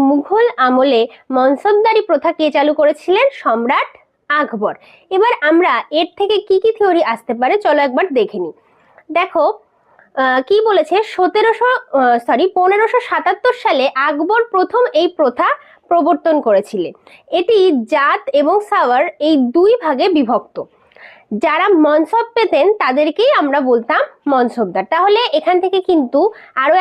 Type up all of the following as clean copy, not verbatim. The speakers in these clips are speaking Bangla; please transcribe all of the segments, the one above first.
মুঘল আমলে মনসবদারি প্রথা কে চালু করেছিলেন? সম্রাট আকবর। এবার আমরা এর থেকে কি কি থিওরি আসতে পারে চলো একবার দেখে নিই। দেখো কি বলেছে, 1577 সালে আকবর প্রথম এই প্রথা প্রবর্তন করেছিলেন। এটি জাত এবং সাওয়ার এই দুই ভাগে বিভক্ত। যারা মনসব পেতেন তাদেরকেই আমরা বলতাম মনসবদার। তাহলে এখান থেকে কিন্তু আরো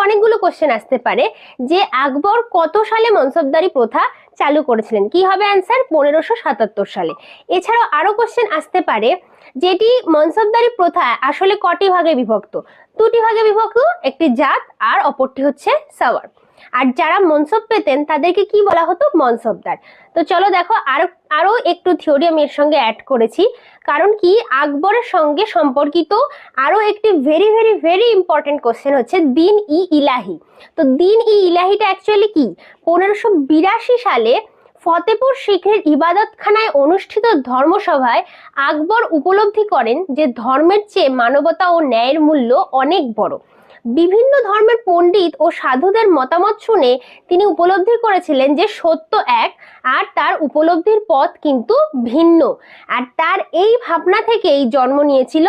অনেকগুলো কোশ্চেন আসতে পারে যে আকবর কত সালে মনসবদারি প্রথা চালু করেছিলেন। কি হবে অ্যান্সার? 1577 সালে। এছাড়াও আরো কোশ্চেন আসতে পারে যেটি মনসবদারি প্রথা আসলে কটি ভাগে বিভক্ত? দুটি ভাগে বিভক্ত, একটি জাত আর অপরটি হচ্ছে সাওয়ার। আর যারা মনসব পেতেন তাদেরকে কি বলা হতো? মনসবদার। তো চলো দেখো আরো একটু থিওরি আমি এর সঙ্গে অ্যাড করেছি, কারণ কি আকবরের সঙ্গে সম্পর্কিত আরো একটি very very very important question হচ্ছে দিন ই ইলাহি। তো দিন ই ইলাহিটা অ্যাকচুয়ালি কি? 1582 সালে ফতেপুর সিকরির ইবাদতখানায় অনুষ্ঠিত ধর্মসভায় আকবর উপলব্ধি করেন যে ধর্মের চেয়ে মানবতা ও ন্যায়ের মূল্য অনেক বড়। বিভিন্ন ধর্মের পণ্ডিত ও সাধুদের মতামত শুনে তিনি উপলব্ধি করেছিলেন যে সত্য এক আর তার উপলব্ধির পথ কিন্তু ভিন্ন। আর তার এই ভাবনা থেকেই জন্ম নিয়েছিল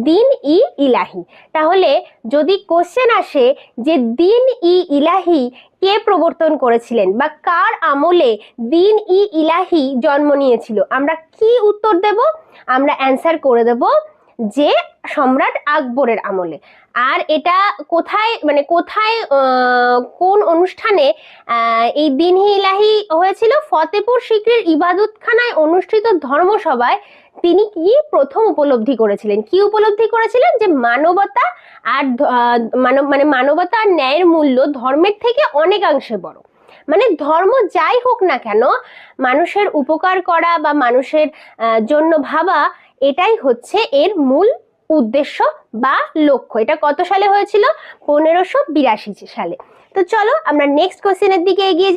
দিন ই ইলাহি। তাহলে যদি কোশ্চেন আসে যে দিন ই ইলাহি কে প্রবর্তন করেছিলেন বা কার আমলে দিন ই ইলাহি জন্ম নিয়েছিল, আমরা কি উত্তর দেব? আমরা অ্যান্সার করে দেব যে সম্রাট আকবরের আমলে। আর এটা কোথায় কোন অনুষ্ঠানে এই দিন ই ইলাহি হয়েছিল? ফতেপুর সিকরির ইবাদতখানায় অনুষ্ঠিত ধর্মসভায় তিনি কি প্রথম উপলব্ধি করেছিলেন? কি উপলব্ধি করেছিলেন? যে মানবতা আর মানবতা আর ন্যায়ের মূল্য ধর্মের থেকে অনেকাংশে বড়। মানে ধর্ম যাই হোক না কেন, মানুষের উপকার করা বা মানুষের জন্য ভাবা, এটাই হচ্ছে এর মূল উদ্দেশ্য বা লক্ষ্য। এটা কত সালে হয়েছিল? 1582 সালে। তো চলো আমরা নেক্সট কোশ্চেনের দিকে এগিয়ে